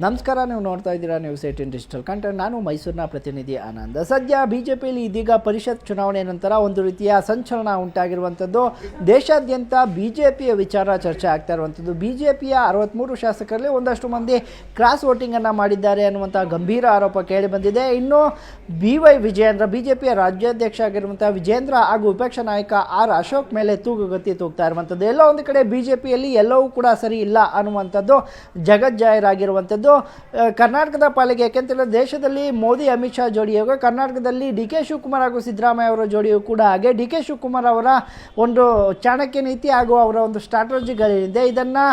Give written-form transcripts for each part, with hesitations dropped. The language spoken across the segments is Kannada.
ನಮಸ್ಕಾರ, ನೀವು ನೋಡ್ತಾ ಇದ್ದೀರಾ ನ್ಯೂಸ್ 18 ಡಿಜಿಟಲ್ ಕಂಟೆಂಟ್. ನಾನು ಮೈಸೂರಿನ ಪ್ರತಿನಿಧಿ ಆನಂದ್. ಸದ್ಯ ಬಿಜೆಪಿಯಲ್ಲಿ ಇದೀಗ ಪರಿಷತ್ ಚುನಾವಣೆ ನಂತರ ಒಂದು ರೀತಿಯ ಸಂಚಲನ ಉಂಟಾಗಿರುವಂಥದ್ದು. ದೇಶಾದ್ಯಂತ ಬಿಜೆಪಿಯ ವಿಚಾರ ಚರ್ಚೆ ಆಗ್ತಾ ಇರುವಂಥದ್ದು. ಬಿಜೆಪಿಯ 63 ಶಾಸಕರಲ್ಲಿ ಒಂದಷ್ಟು ಮಂದಿ ಕ್ರಾಸ್ ವೋಟಿಂಗನ್ನು ಮಾಡಿದ್ದಾರೆ ಅನ್ನುವಂಥ ಗಂಭೀರ ಆರೋಪ ಕೇಳಿ ಬಂದಿದೆ. ಇನ್ನು BY ವಿಜಯೇಂದ್ರ, ಬಿಜೆಪಿಯ ರಾಜ್ಯಾಧ್ಯಕ್ಷ ಆಗಿರುವಂಥ ವಿಜೇಂದ್ರ ಹಾಗೂ ವಿಪಕ್ಷ ನಾಯಕ R ಅಶೋಕ್ ಮೇಲೆ ತೂಗುಗತಿ ತೂಗ್ತಾ ಇರುವಂಥದ್ದು. ಎಲ್ಲೋ ಒಂದು ಕಡೆ ಬಿಜೆಪಿಯಲ್ಲಿ ಎಲ್ಲವೂ ಕೂಡ ಸರಿ ಇಲ್ಲ ಅನ್ನುವಂಥದ್ದು ಜಗಜ್ಜಾಹೀರಾಗಿರುವಂಥದ್ದು. ಕರ್ನಾಟಕದ ಪಾಲಿಗೆ, ಯಾಕೆಂತೇಳಿದ್ರೆ ದೇಶದಲ್ಲಿ ಮೋದಿ ಅಮಿತ್ ಶಾ ಜೋಡಿಯಾಗ ಕರ್ನಾಟಕದಲ್ಲಿ DK ಶಿವಕುಮಾರ್ ಹಾಗೂ ಸಿದ್ದರಾಮಯ್ಯ ಅವರ ಜೋಡಿಯು ಕೂಡ ಹಾಗೆ. DK ಶಿವಕುಮಾರ್ ಅವರ ಒಂದು ಚಾಣಕ್ಯ ನೀತಿ ಹಾಗೂ ಅವರ ಒಂದು ಸ್ಟ್ರಾಟಜಿಗಳಿದೆ. ಇದನ್ನು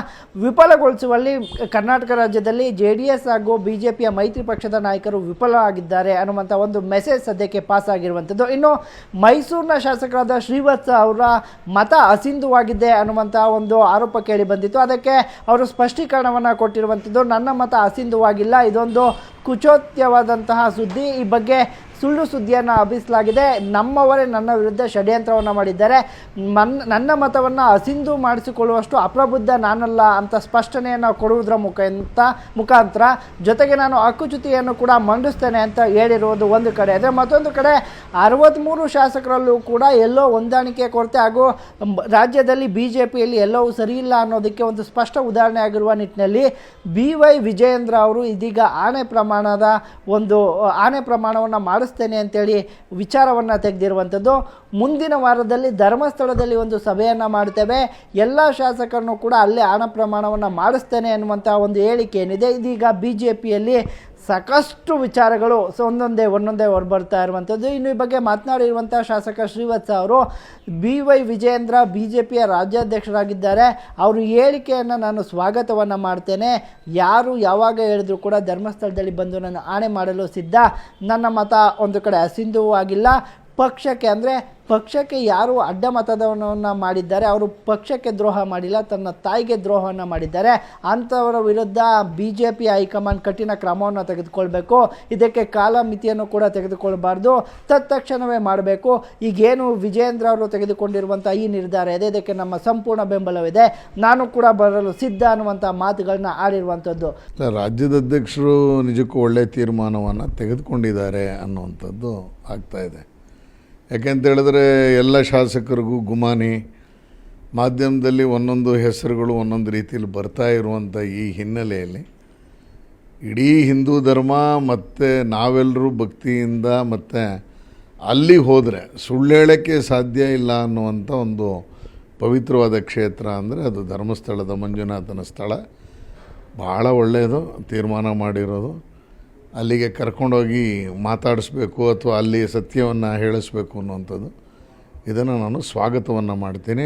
ವಿಫಲಗೊಳಿಸುವಲ್ಲಿ ಕರ್ನಾಟಕ ರಾಜ್ಯದಲ್ಲಿ JDS ಹಾಗೂ ಬಿಜೆಪಿಯ ಮೈತ್ರಿ ಪಕ್ಷದ ನಾಯಕರು ವಿಫಲವಾಗಿದ್ದಾರೆ ಅನ್ನುವಂಥ ಒಂದು ಮೆಸೇಜ್ ಸದ್ಯಕ್ಕೆ ಪಾಸ್ ಆಗಿರುವಂಥದ್ದು. ಇನ್ನು ಮೈಸೂರಿನ ಶಾಸಕರಾದ ಶ್ರೀವತ್ಸ ಅವರ ಮತ ಅಸಿಂಧುವಾಗಿದೆ ಅನ್ನುವಂಥ ಒಂದು ಆರೋಪ ಕೇಳಿ ಬಂದಿತ್ತು. ಅದಕ್ಕೆ ಅವರು ಸ್ಪಷ್ಟೀಕರಣವನ್ನು ಕೊಟ್ಟಿರುವಂಥದ್ದು, ನನ್ನ ಮತ ಅಸಿಂಧುವಾಗಿಲ್ಲ, ಇದೊಂದು ಕುಚೋದ್ಯವಾದಂತಹ ಸುದ್ದಿ. ಈ ಬಗ್ಗೆ ಸುಳ್ಳು ಸುದ್ದಿಯನ್ನು ಹಬ್ಬಿಸಲಾಗಿದೆ. ನಮ್ಮವರೇ ನನ್ನ ವಿರುದ್ಧ ಷಡ್ಯಂತ್ರವನ್ನು ಮಾಡಿದ್ದಾರೆ. ನನ್ನ ಮತವನ್ನು ಅಸಿಂಧು ಮಾಡಿಸಿಕೊಳ್ಳುವಷ್ಟು ಅಪ್ರಬುದ್ಧ ನಾನಲ್ಲ ಅಂತ ಸ್ಪಷ್ಟನೆಯನ್ನು ಕೊಡುವುದರ ಮುಖಾಂತರ ಜೊತೆಗೆ ನಾನು ಹಕ್ಕುಚ್ಯುತಿಯನ್ನು ಕೂಡ ಮಂಡಿಸ್ತೇನೆ ಅಂತ ಹೇಳಿರುವುದು ಒಂದು ಕಡೆ. ಆದರೆ ಮತ್ತೊಂದು ಕಡೆ 63 ಶಾಸಕರಲ್ಲೂ ಕೂಡ ಎಲ್ಲೋ ಹೊಂದಾಣಿಕೆ ಕೊರತೆ ಹಾಗೂ ರಾಜ್ಯದಲ್ಲಿ ಬಿಜೆಪಿಯಲ್ಲಿ ಎಲ್ಲವೂ ಸರಿಯಿಲ್ಲ ಅನ್ನೋದಕ್ಕೆ ಒಂದು ಸ್ಪಷ್ಟ ಉದಾಹರಣೆ ಆಗಿರುವ ನಿಟ್ಟಿನಲ್ಲಿ BY ವಿಜಯೇಂದ್ರ ಅವರು ಇದೀಗ ಆಣೆ ಪ್ರಮಾಣವನ್ನು ಮಾಡಿಸ್ತೇನೆ ಅಂತೇಳಿ ವಿಚಾರವನ್ನು ತೆಗೆದಿರುವಂಥದ್ದು. ಮುಂದಿನ ವಾರದಲ್ಲಿ ಧರ್ಮಸ್ಥಳದಲ್ಲಿ ಒಂದು ಸಭೆಯನ್ನು ಮಾಡ್ತೇವೆ, ಎಲ್ಲ ಶಾಸಕರನ್ನು ಕೂಡ ಅಲ್ಲೇ ಆಣೆ ಪ್ರಮಾಣವನ್ನು ಮಾಡಿಸ್ತೇನೆ ಅನ್ನುವಂಥ ಒಂದು ಹೇಳಿಕೆ ಏನಿದೆ, ಇದೀಗ ಬಿಜೆಪಿಯಲ್ಲಿ ಸಾಕಷ್ಟು ವಿಚಾರಗಳು ಒಂದೊಂದೇ ಹೊರಬರ್ತಾ ಇರುವಂಥದ್ದು. ಇನ್ನು ಈ ಬಗ್ಗೆ ಮಾತನಾಡಿರುವಂಥ ಶಾಸಕ ಶ್ರೀವತ್ಸ ಅವರು BY ವಿಜಯೇಂದ್ರ ಬಿಜೆಪಿಯ ರಾಜ್ಯಾಧ್ಯಕ್ಷರಾಗಿದ್ದಾರೆ. ಅವರು ಹೇಳಿಕೆಯನ್ನು ನಾನು ಸ್ವಾಗತವನ್ನು ಮಾಡ್ತೇನೆ. ಯಾರು ಯಾವಾಗ ಹೇಳಿದ್ರು ಕೂಡ ಧರ್ಮಸ್ಥಳದಲ್ಲಿ ಬಂದು ನಾನು ಆಣೆ ಮಾಡಲು ಸಿದ್ಧ. ನನ್ನ ಮತ ಒಂದು ಕಡೆ ಅಸಿಂಧುವೂ ಆಗಿಲ್ಲ. ಪಕ್ಷಕ್ಕೆ ಯಾರು ಅಡ್ಡ ಮತದಾನವನ್ನು ಮಾಡಿದ್ದಾರೆ ಅವರು ಪಕ್ಷಕ್ಕೆ ದ್ರೋಹ ಮಾಡಿಲ್ಲ, ತನ್ನ ತಾಯಿಗೆ ದ್ರೋಹವನ್ನು ಮಾಡಿದ್ದಾರೆ. ಅಂಥವರ ವಿರುದ್ಧ BJP ಹೈಕಮಾಂಡ್ ಕಠಿಣ ಕ್ರಮವನ್ನು ತೆಗೆದುಕೊಳ್ಬೇಕು. ಇದಕ್ಕೆ ಕಾಲಮಿತಿಯನ್ನು ಕೂಡ ತೆಗೆದುಕೊಳ್ಬಾರ್ದು, ತತ್ಕ್ಷಣವೇ ಮಾಡಬೇಕು. ಈಗೇನು ವಿಜಯೇಂದ್ರ ಅವರು ತೆಗೆದುಕೊಂಡಿರುವಂಥ ಈ ನಿರ್ಧಾರ ಇದೆ, ಇದಕ್ಕೆ ನಮ್ಮ ಸಂಪೂರ್ಣ ಬೆಂಬಲವಿದೆ, ನಾನು ಕೂಡ ಬರಲು ಸಿದ್ಧ ಅನ್ನುವಂಥ ಮಾತುಗಳನ್ನ ಆಡಿರುವಂಥದ್ದು. ರಾಜ್ಯದ ಅಧ್ಯಕ್ಷರು ನಿಜಕ್ಕೂ ಒಳ್ಳೆಯ ತೀರ್ಮಾನವನ್ನು ತೆಗೆದುಕೊಂಡಿದ್ದಾರೆ ಅನ್ನುವಂಥದ್ದು ಆಗ್ತಾಯಿದೆ. ಯಾಕೆಂತೇಳಿದ್ರೆ ಎಲ್ಲ ಶಾಸಕರಿಗೂ ಗುಮಾನಿ, ಮಾಧ್ಯಮದಲ್ಲಿ ಒಂದೊಂದು ಹೆಸರುಗಳು ಒಂದೊಂದು ರೀತಿಯಲ್ಲಿ ಬರ್ತಾ ಇರುವಂಥ ಈ ಹಿನ್ನೆಲೆಯಲ್ಲಿ ಇಡೀ ಹಿಂದೂ ಧರ್ಮ ಮತ್ತು ನಾವೆಲ್ಲರೂ ಭಕ್ತಿಯಿಂದ ಮತ್ತು ಅಲ್ಲಿ ಹೋದರೆ ಸುಳ್ಳು ಹೇಳೋಕ್ಕೆ ಸಾಧ್ಯ ಇಲ್ಲ ಅನ್ನುವಂಥ ಒಂದು ಪವಿತ್ರವಾದ ಕ್ಷೇತ್ರ ಅಂದರೆ ಅದು ಧರ್ಮಸ್ಥಳದ ಮಂಜುನಾಥನ ಸ್ಥಳ. ಭಾಳ ಒಳ್ಳೆಯದು ತೀರ್ಮಾನ ಮಾಡಿರೋದು. ಅಲ್ಲಿಗೆ ಕರ್ಕೊಂಡೋಗಿ ಮಾತಾಡಿಸ್ಬೇಕು ಅಥವಾ ಅಲ್ಲಿ ಸತ್ಯವನ್ನು ಹೇಳಿಸ್ಬೇಕು ಅನ್ನುವಂಥದ್ದು, ಇದನ್ನು ನಾನು ಸ್ವಾಗತವನ್ನು ಮಾಡ್ತೀನಿ.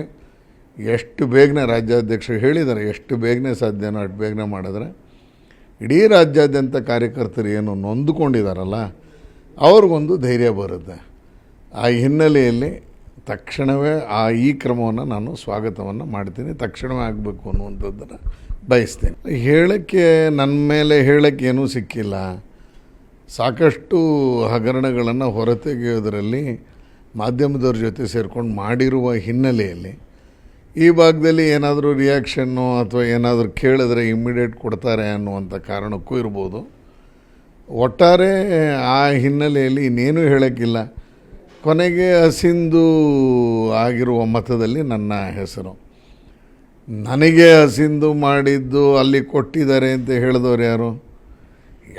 ಎಷ್ಟು ಬೇಗನೆ ರಾಜ್ಯಾಧ್ಯಕ್ಷರು ಹೇಳಿದ್ದಾರೆ, ಎಷ್ಟು ಬೇಗನೆ ಸಾಧ್ಯನೋ ಅಷ್ಟು ಬೇಗನೆ ಮಾಡಿದ್ರೆ ಇಡೀ ರಾಜ್ಯಾದ್ಯಂತ ಕಾರ್ಯಕರ್ತರು ಏನು ನೊಂದುಕೊಂಡಿದ್ದಾರಲ್ಲ ಅವ್ರಿಗೊಂದು ಧೈರ್ಯ ಬರುತ್ತೆ. ಆ ಹಿನ್ನೆಲೆಯಲ್ಲಿ ತಕ್ಷಣವೇ ಈ ಕ್ರಮವನ್ನು ನಾನು ಸ್ವಾಗತವನ್ನು ಮಾಡ್ತೀನಿ. ತಕ್ಷಣವೇ ಆಗಬೇಕು ಅನ್ನುವಂಥದ್ದನ್ನು ಬಯಸ್ತೀನಿ. ಹೇಳೋಕ್ಕೆ ನನ್ನ ಮೇಲೆ ಹೇಳೋಕ್ಕೆ ಏನೂ ಸಿಕ್ಕಿಲ್ಲ. ಸಾಕಷ್ಟು ಹಗರಣಗಳನ್ನು ಹೊರತೆಗೆಯೋದರಲ್ಲಿ ಮಾಧ್ಯಮದವ್ರ ಜೊತೆ ಸೇರ್ಕೊಂಡು ಮಾಡಿರುವ ಹಿನ್ನೆಲೆಯಲ್ಲಿ ಈ ಭಾಗದಲ್ಲಿ ಏನಾದರೂ ರಿಯಾಕ್ಷನ್ನು ಅಥವಾ ಏನಾದರೂ ಕೇಳಿದ್ರೆ ಇಮ್ಮಿಡಿಯೇಟ್ ಕೊಡ್ತಾರೆ ಅನ್ನುವಂಥ ಕಾರಣಕ್ಕೂ ಇರ್ಬೋದು. ಒಟ್ಟಾರೆ ಆ ಹಿನ್ನೆಲೆಯಲ್ಲಿ ಇನ್ನೇನೂ ಹೇಳೋಕ್ಕಿಲ್ಲ. ಕೊನೆಗೆ ಅಸಿಂಧು ಆಗಿರುವ ಮತದಲ್ಲಿ ನನ್ನ ಹೆಸರು, ನನಗೆ ಅಸಿಂಧು ಮಾಡಿದ್ದು ಅಲ್ಲಿ ಕೊಟ್ಟಿದ್ದಾರೆ ಅಂತ ಹೇಳಿದವರು ಯಾರು?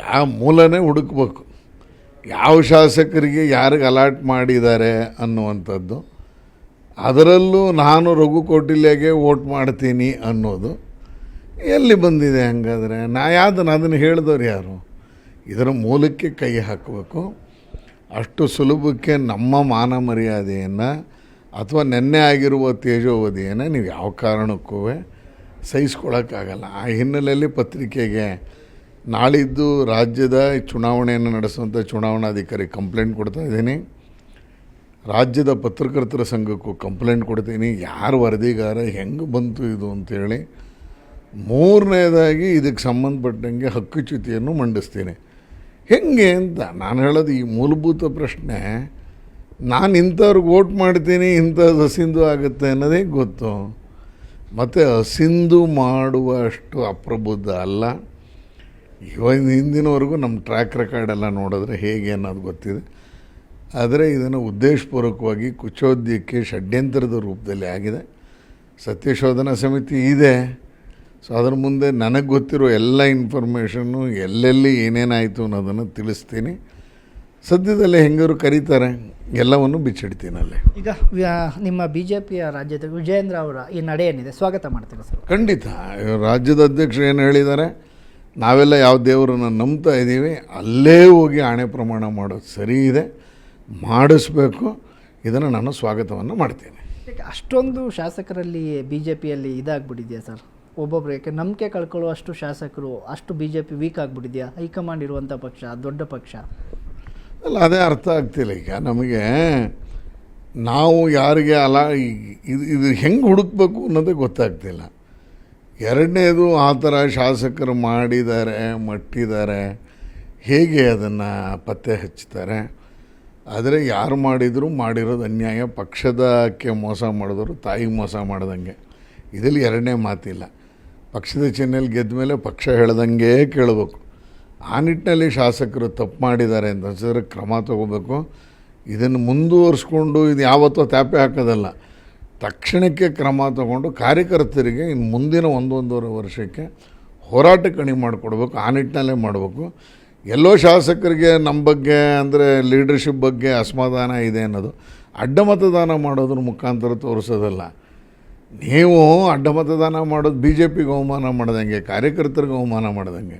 ಯಾವ ಮೂಲನೇ ಹುಡುಕಬೇಕು, ಯಾವ ಶಾಸಕರಿಗೆ ಯಾರಿಗೆ ಅಲಾಟ್ ಮಾಡಿದ್ದಾರೆ ಅನ್ನುವಂಥದ್ದು. ಅದರಲ್ಲೂ ನಾನು ರಘು ಕೌಟಿಲ್ಯಗೆ ವೋಟ್ ಮಾಡ್ತೀನಿ ಅನ್ನೋದು ಎಲ್ಲಿ ಬಂದಿದೆ? ಹಂಗಾದರೆ ಅದನ್ನು ಹೇಳಿದವ್ರು ಯಾರು? ಇದರ ಮೂಲಕ್ಕೆ ಕೈ ಹಾಕಬೇಕು. ಅಷ್ಟು ಸುಲಭಕ್ಕೆ ನಮ್ಮ ಮಾನ ಮರ್ಯಾದೆಯನ್ನು ಅಥವಾ ನೆನ್ನೆ ಆಗಿರುವ ತೇಜೋವಧಿಯನ್ನು ನೀವು ಯಾವ ಕಾರಣಕ್ಕೂ ಸಹಿಸ್ಕೊಳ್ಳೋಕ್ಕಾಗಲ್ಲ. ಆ ಹಿನ್ನೆಲೆಯಲ್ಲಿ ಪತ್ರಿಕೆಗೆ ನಾಳಿದ್ದು ರಾಜ್ಯದ ಚುನಾವಣೆಯನ್ನು ನಡೆಸುವಂಥ ಚುನಾವಣಾಧಿಕಾರಿ ಕಂಪ್ಲೇಂಟ್ ಕೊಡ್ತಾ ಇದ್ದೀನಿ. ರಾಜ್ಯದ ಪತ್ರಕರ್ತರ ಸಂಘಕ್ಕೂ ಕಂಪ್ಲೇಂಟ್ ಕೊಡ್ತೀನಿ. ಯಾರು ವರದಿಗಾರ, ಹೆಂಗೆ ಬಂತು ಇದು ಅಂತೇಳಿ. ಮೂರನೇದಾಗಿ ಇದಕ್ಕೆ ಸಂಬಂಧಪಟ್ಟಂಗೆ ಹಕ್ಕುಚ್ಯುತಿಯನ್ನು ಮಂಡಿಸ್ತೀನಿ. ಹೆಂಗೆ ಅಂತ ನಾನು ಹೇಳೋದು ಈ ಮೂಲಭೂತ ಪ್ರಶ್ನೆ. ನಾನು ಇಂಥವ್ರಿಗೆ ವೋಟ್ ಮಾಡ್ತೀನಿ, ಇಂಥದ್ದು ಅಸಿಂಧು ಆಗುತ್ತೆ ಅನ್ನೋದೇ ಗೊತ್ತು. ಮತ್ತು ಅಸಿಂಧು ಮಾಡುವಷ್ಟು ಅಪ್ರಬುದ್ಧ ಅಲ್ಲ. ಹಿಂದಿನವರೆಗೂ ನಮ್ಮ ಟ್ರ್ಯಾಕ್ ರೆಕಾರ್ಡ್ ಎಲ್ಲ ನೋಡಿದ್ರೆ ಹೇಗೆ ಅನ್ನೋದು ಗೊತ್ತಿದೆ. ಆದರೆ ಇದನ್ನು ಉದ್ದೇಶಪೂರ್ವಕವಾಗಿ ಕುಚೋದ್ಯಕ್ಕೆ ಷಡ್ಯಂತರದ ರೂಪದಲ್ಲಿ ಆಗಿದೆ. ಸತ್ಯಶೋಧನಾ ಸಮಿತಿ ಇದೆ. ಸೊ ಅದ್ರ ಮುಂದೆ ನನಗೆ ಗೊತ್ತಿರೋ ಎಲ್ಲ ಇನ್ಫಾರ್ಮೇಷನ್ನು ಎಲ್ಲೆಲ್ಲಿ ಏನೇನಾಯಿತು ಅನ್ನೋದನ್ನು ತಿಳಿಸ್ತೀನಿ. ಸದ್ಯದಲ್ಲೇ ಹೆಂಗಾರು ಕರೀತಾರೆ ಎಲ್ಲವನ್ನು ಬಿಚ್ಚಿಡ್ತೀನಿ ಅಲ್ಲೇ. ಈಗ ನಿಮ್ಮ BJPಯ ರಾಜ್ಯದ ವಿಜಯೇಂದ್ರ ಅವರ ಈ ನಡೆ ಏನಿದೆ ಸ್ವಾಗತ ಮಾಡ್ತೀರಾ ಸರ್? ಖಂಡಿತ. ರಾಜ್ಯದ ಅಧ್ಯಕ್ಷರು ಏನು ಹೇಳಿದ್ದಾರೆ, ನಾವೆಲ್ಲ ಯಾವ ದೇವರನ್ನು ನಂಬ್ತಾ ಇದ್ದೀವಿ, ಅಲ್ಲೇ ಹೋಗಿ ಆಣೆ ಪ್ರಮಾಣ ಮಾಡೋದು ಸರಿ ಇದೆ, ಮಾಡಿಸ್ಬೇಕು. ಇದನ್ನು ನಾನು ಸ್ವಾಗತವನ್ನು ಮಾಡ್ತೀನಿ. ಈಗ ಅಷ್ಟೊಂದು ಶಾಸಕರಲ್ಲಿ BJPಯಲ್ಲಿ ಇದಾಗ್ಬಿಟ್ಟಿದೆಯಾ ಸರ್? ಒಬ್ಬೊಬ್ರು ಯಾಕೆ ನಂಬಿಕೆ ಕಳ್ಕೊಳ್ಳುವಷ್ಟು ಶಾಸಕರು, ಅಷ್ಟು BJP ವೀಕ್ ಆಗಿಬಿಟ್ಟಿದೆಯಾ? ಹೈಕಮಾಂಡ್ ಇರುವಂಥ ಪಕ್ಷ, ದೊಡ್ಡ ಪಕ್ಷ ಅಲ್ಲ, ಅದೇ ಅರ್ಥ ಆಗ್ತಿಲ್ಲ. ಈಗ ನಮಗೆ ನಾವು ಯಾರಿಗೆ ಅಲ್ಲ ಇದು ಹೆಂಗೆ ಹುಡುಕ್ಬೇಕು ಅನ್ನೋದೇ ಗೊತ್ತಾಗ್ತಿಲ್ಲ. ಎರಡನೇದು, ಆ ಥರ ಶಾಸಕರು ಮಾಡಿದ್ದಾರೆ, ಮಟ್ಟಿದ್ದಾರೆ, ಹೇಗೆ ಅದನ್ನು ಪತ್ತೆ ಹಚ್ತಾರೆ? ಆದರೆ ಯಾರು ಮಾಡಿರೋದು ಅನ್ಯಾಯ. ಪಕ್ಷದಕ್ಕೆ ಮೋಸ ಮಾಡಿದವರು ತಾಯಿಗೆ ಮೋಸ ಮಾಡ್ದಂಗೆ. ಇದರಲ್ಲಿ ಎರಡನೇ ಮಾತಿಲ್ಲ. ಪಕ್ಷದ ಚಿಹ್ನೆಯಲ್ಲಿ ಗೆದ್ದ ಮೇಲೆ ಪಕ್ಷ ಹೇಳ್ದಂಗೆ ಕೇಳಬೇಕು. ಆ ನಿಟ್ಟಿನಲ್ಲಿ ಶಾಸಕರು ತಪ್ಪು ಮಾಡಿದ್ದಾರೆ ಅಂತ ಅನಿಸಿದ್ರೆ ಕ್ರಮ ತಗೋಬೇಕು. ಇದನ್ನು ಮುಂದುವರಿಸ್ಕೊಂಡು ಇದು ಯಾವತ್ತೋ ತ್ಯಾಪೆ ಹಾಕೋದಲ್ಲ, ತಕ್ಷಣಕ್ಕೆ ಕ್ರಮ ತಗೊಂಡು ಕಾರ್ಯಕರ್ತರಿಗೆ ಇನ್ನು ಮುಂದಿನ 1-1.5 ವರ್ಷಕ್ಕೆ ಹೋರಾಟ ಕಣಿ ಮಾಡಿಕೊಡ್ಬೇಕು. ಆ ನಿಟ್ಟಿನಲ್ಲೇ ಮಾಡಬೇಕು. ಎಲ್ಲೋ ಶಾಸಕರಿಗೆ ನಮ್ಮ ಬಗ್ಗೆ ಅಂದರೆ ಲೀಡರ್ಶಿಪ್ ಬಗ್ಗೆ ಅಸಮಾಧಾನ ಇದೆ ಅನ್ನೋದು ಅಡ್ಡ ಮತದಾನ ಮಾಡೋದ್ರ ಮುಖಾಂತರ ತೋರಿಸೋದಲ್ಲ. ನೀವು ಅಡ್ಡ ಮತದಾನ ಮಾಡೋದು BJPಗೆ ಅವಮಾನ ಮಾಡ್ದಂಗೆ, ಕಾರ್ಯಕರ್ತರಿಗೆ ಅವಮಾನ ಮಾಡ್ದಂಗೆ.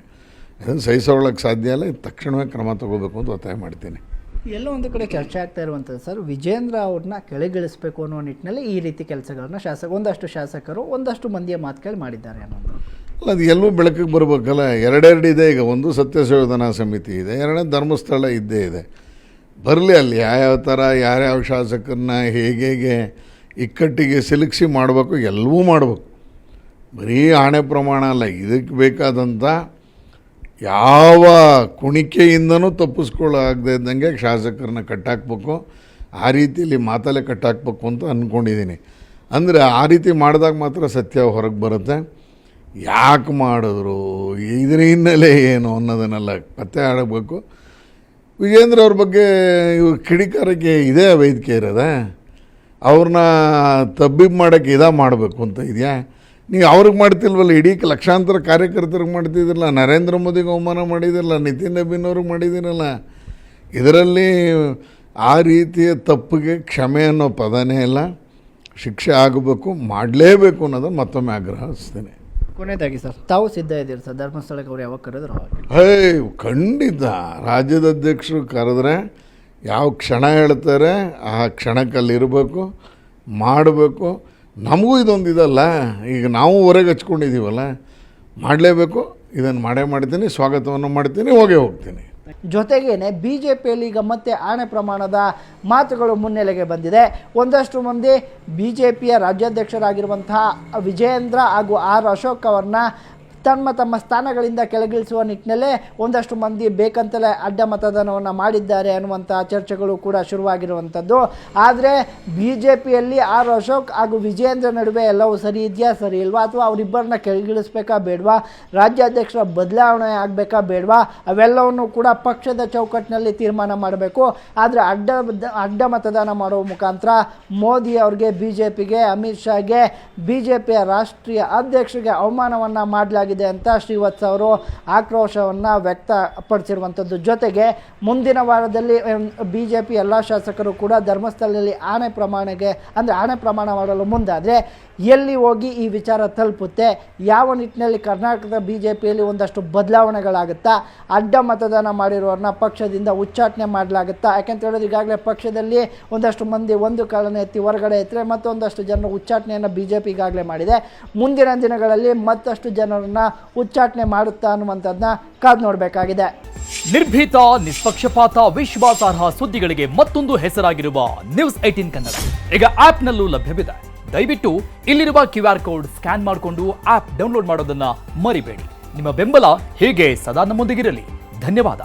ಅದನ್ನು ಸಹಿಸೋಳಕ್ಕೆ ಸಾಧ್ಯ ಇಲ್ಲ. ತಕ್ಷಣವೇ ಕ್ರಮ ತಗೋಬೇಕು ಅಂತ ಒತ್ತಾಯ ಮಾಡ್ತೀನಿ. ಎಲ್ಲೋ ಒಂದು ಕಡೆ ಚರ್ಚೆ ಆಗ್ತಾ ಇರುವಂಥದ್ದು ಸರ್, ವಿಜೇಂದ್ರ ಅವ್ರನ್ನ ಕೆಳಗಿಳಿಸಬೇಕು ಅನ್ನೋ ನಿಟ್ಟಿನಲ್ಲಿ ಈ ರೀತಿ ಕೆಲಸಗಳನ್ನ ಒಂದಷ್ಟು ಶಾಸಕರು ಒಂದಷ್ಟು ಮಂದಿಯ ಮಾತು ಕೇಳಿ ಮಾಡಿದ್ದಾರೆ ಅನ್ನೋದು. ಅಲ್ಲ, ಅದು ಎಲ್ಲೂ ಬೆಳಕಿಗೆ ಬರಬೇಕಲ್ಲ. ಎರಡೆರಡು ಇದೆ. ಈಗ ಒಂದು ಸತ್ಯಶೋಧನಾ ಸಮಿತಿ ಇದೆ, ಎರಡನೇ ಧರ್ಮಸ್ಥಳ ಇದ್ದೇ ಇದೆ. ಬರಲಿ, ಅಲ್ಲಿ ಯಾವ್ಯಾವ ಥರ ಯಾರ್ಯಾವ ಶಾಸಕರನ್ನ ಹೇಗೆ ಇಕ್ಕಟ್ಟಿಗೆ ಸಿಲುಕಿಸಿ ಮಾಡಬೇಕು ಎಲ್ಲವೂ ಮಾಡಬೇಕು. ಬರೀ ಆಣೆ ಪ್ರಮಾಣ ಅಲ್ಲ, ಇದಕ್ಕೆ ಬೇಕಾದಂಥ ಯಾವ ಕುಣಿಕೆಯಿಂದನೂ ತಪ್ಪಿಸ್ಕೊಳ್ಳಾಗದೇ ಇದ್ದಂಗೆ ಶಾಸಕರನ್ನ ಕಟ್ಟಾಕ್ಬೇಕು. ಆ ರೀತಿಯಲ್ಲಿ ಮಾತಲ್ಲೇ ಕಟ್ಟಾಕ್ಬೇಕು ಅಂತ ಅಂದ್ಕೊಂಡಿದ್ದೀನಿ. ಅಂದರೆ ಆ ರೀತಿ ಮಾಡಿದಾಗ ಮಾತ್ರ ಸತ್ಯ ಹೊರಗೆ ಬರುತ್ತೆ. ಯಾಕೆ ಮಾಡಿದ್ರು, ಇದರ ಹಿನ್ನೆಲೆ ಏನು ಅನ್ನೋದನ್ನೆಲ್ಲ ಪತ್ತೆ ಆಡಬೇಕು. ವಿಜೇಂದ್ರ ಅವ್ರ ಬಗ್ಗೆ ಇವ್ರ ಕಿಡಿಕಾರಕ್ಕೆ ಇದೇ ವೇದಿಕೆ ಇರೋದೆ. ಅವ್ರನ್ನ ತಬ್ಬಿಬ್ ಮಾಡೋಕ್ಕೆ ಮಾಡಬೇಕು ಅಂತ ಇದೆಯಾ? ನೀವು ಅವ್ರಿಗೆ ಮಾಡ್ತಿಲ್ವಲ್ಲ, ಇಡೀ ಲಕ್ಷಾಂತರ ಕಾರ್ಯಕರ್ತರಿಗೆ ಮಾಡ್ತಿದ್ದಿರಲ್ಲ, ನರೇಂದ್ರ ಮೋದಿಗೆ ಅವಮಾನ ಮಾಡಿದಿರಲ್ಲ, ನಿತಿನ್ ನಬೀನವ್ರಿಗೆ ಮಾಡಿದಿರಲ್ಲ. ಇದರಲ್ಲಿ ಆ ರೀತಿಯ ತಪ್ಪಿಗೆ ಕ್ಷಮೆ ಅನ್ನೋ ಪದನೇ ಇಲ್ಲ. ಶಿಕ್ಷೆ ಆಗಬೇಕು, ಮಾಡಲೇಬೇಕು ಅನ್ನೋದನ್ನು ಮತ್ತೊಮ್ಮೆ ಆಗ್ರಹಿಸ್ತೇನೆ. ಕೊನೆಯದಾಗಿ ಸರ್, ತಾವು ಸಿದ್ಧ ಇದ್ದೀರಿ ಸರ್ ಧರ್ಮಸ್ಥಳಕ್ಕೆ ಅವ್ರು ಯಾವಾಗ ಕರೆದ್ರು ಅವಾಗ? ಖಂಡಿತ. ರಾಜ್ಯದ ಅಧ್ಯಕ್ಷರು ಕರೆದ್ರೆ ಯಾವ ಕ್ಷಣ ಹೇಳ್ತಾರೆ ಆ ಕ್ಷಣಕ್ಕಲ್ಲಿರಬೇಕು, ಮಾಡಬೇಕು. ನಮಗೂ ಇದೊಂದು ಇದಲ್ಲ, ಈಗ ನಾವು ಹೊರಗೆ ಹಚ್ಕೊಂಡಿದ್ದೀವಲ್ಲ, ಮಾಡಲೇಬೇಕು. ಇದನ್ನು ಮಾಡ್ತೀನಿ, ಸ್ವಾಗತವನ್ನು ಮಾಡ್ತೀನಿ, ಹೋಗ್ತೀನಿ. ಜೊತೆಗೇನೆ BJPಯಲ್ಲಿ ಈಗ ಮತ್ತೆ ಆಣೆ ಪ್ರಮಾಣದ ಮಾತುಗಳು ಮುನ್ನೆಲೆಗೆ ಬಂದಿದೆ. ಒಂದಷ್ಟು ಮಂದಿ BJPಯ ರಾಜ್ಯಾಧ್ಯಕ್ಷರಾಗಿರುವಂತಹ ವಿಜಯೇಂದ್ರ ಹಾಗೂ ಅಶೋಕ್ ಅವರನ್ನ ತಮ್ಮ ಸ್ಥಾನಗಳಿಂದ ಕೆಳಗಿಳಿಸುವ ನಿಟ್ಟಿನಲ್ಲೇ ಒಂದಷ್ಟು ಮಂದಿ ಬೇಕಂತಲೇ ಅಡ್ಡ ಮತದಾನವನ್ನು ಮಾಡಿದ್ದಾರೆ ಅನ್ನುವಂಥ ಚರ್ಚೆಗಳು ಕೂಡ ಶುರುವಾಗಿರುವಂಥದ್ದು. ಆದರೆ BJPಯಲ್ಲಿ ಅಶೋಕ್ ಹಾಗೂ ವಿಜಯೇಂದ್ರ ನಡುವೆ ಎಲ್ಲವೂ ಸರಿ ಇದೆಯಾ, ಸರಿ ಇಲ್ವಾ, ಅಥವಾ ಅವರಿಬ್ಬರನ್ನ ಕೆಳಗಿಳಿಸ್ಬೇಕಾ ಬೇಡವಾ, ರಾಜ್ಯಾಧ್ಯಕ್ಷರ ಬದಲಾವಣೆ ಆಗಬೇಕಾ ಬೇಡವಾ, ಅವೆಲ್ಲವನ್ನು ಕೂಡ ಪಕ್ಷದ ಚೌಕಟ್ಟಿನಲ್ಲಿ ತೀರ್ಮಾನ ಮಾಡಬೇಕು. ಆದರೆ ಅಡ್ಡ ಮತದಾನ ಮಾಡುವ ಮುಖಾಂತರ ಮೋದಿ ಅವ್ರಿಗೆ, BJPಗೆ, ಅಮಿತ್ ಶಾಗೆ, BJPಯ ರಾಷ್ಟ್ರೀಯ ಅಧ್ಯಕ್ಷರಿಗೆ ಅವಮಾನವನ್ನು ಮಾಡಲಾಗಿದೆ ಅಂತ ಶ್ರೀವತ್ಸ ಅವರು ಆಕ್ರೋಶವನ್ನು ವ್ಯಕ್ತಪಡಿಸಿರುವಂಥದ್ದು. ಜೊತೆಗೆ ಮುಂದಿನ ವಾರದಲ್ಲಿ BJP ಎಲ್ಲ ಶಾಸಕರು ಕೂಡ ಧರ್ಮಸ್ಥಳದಲ್ಲಿ ಆಣೆ ಪ್ರಮಾಣ ಮಾಡಲು ಮುಂದಾದರೆ ಎಲ್ಲಿ ಹೋಗಿ ಈ ವಿಚಾರ ತಲುಪುತ್ತೆ, ಯಾವ ನಿಟ್ಟಿನಲ್ಲಿ ಕರ್ನಾಟಕದ BJPಯಲ್ಲಿ ಒಂದಷ್ಟು ಬದಲಾವಣೆಗಳಾಗುತ್ತಾ, ಅಡ್ಡ ಮತದಾನ ಮಾಡಿರೋರನ್ನ ಪಕ್ಷದಿಂದ ಉಚ್ಚಾಟನೆ ಮಾಡಲಾಗುತ್ತಾ? ಯಾಕೆಂತ ಹೇಳಿದ್ರೆ ಈಗಾಗಲೇ ಪಕ್ಷದಲ್ಲಿ ಒಂದಷ್ಟು ಮಂದಿ ಒಂದು ಕಾಲನ ಎತ್ತಿ ಹೊರಗಡೆ ಎತ್ತರೆ ಮತ್ತೊಂದಷ್ಟು ಜನರ ಉಚ್ಚಾಟನೆಯನ್ನು BJP ಈಗಾಗಲೇ ಮಾಡಿದೆ. ಮುಂದಿನ ದಿನಗಳಲ್ಲಿ ಮತ್ತಷ್ಟು ಜನರನ್ನ ಉಚ್ಚಾಟನೆ ಮಾಡುತ್ತಾ ಅನ್ನುವಂಥದ್ದನ್ನ ಕಾದು ನೋಡಬೇಕಾಗಿದೆ. ನಿರ್ಭೀತ, ನಿಷ್ಪಕ್ಷಪಾತ, ವಿಶ್ವಾಸಾರ್ಹ ಸುದ್ದಿಗಳಿಗೆ ಮತ್ತೊಂದು ಹೆಸರಾಗಿರುವ News18 ಕನ್ನಡ ಈಗ ಆಪ್ನಲ್ಲೂ ಲಭ್ಯವಿದೆ. ದಯವಿಟ್ಟು ಇಲ್ಲಿರುವ QR ಕೋಡ್ ಸ್ಕ್ಯಾನ್ ಮಾಡಿಕೊಂಡು ಆಪ್ ಡೌನ್ಲೋಡ್ ಮಾಡೋದನ್ನ ಮರಿಬೇಡಿ. ನಿಮ್ಮ ಬೆಂಬಲ ಹೀಗೆ ಸದಾ ನಮ್ಮೊಂದಿಗಿರಲಿ. ಧನ್ಯವಾದ.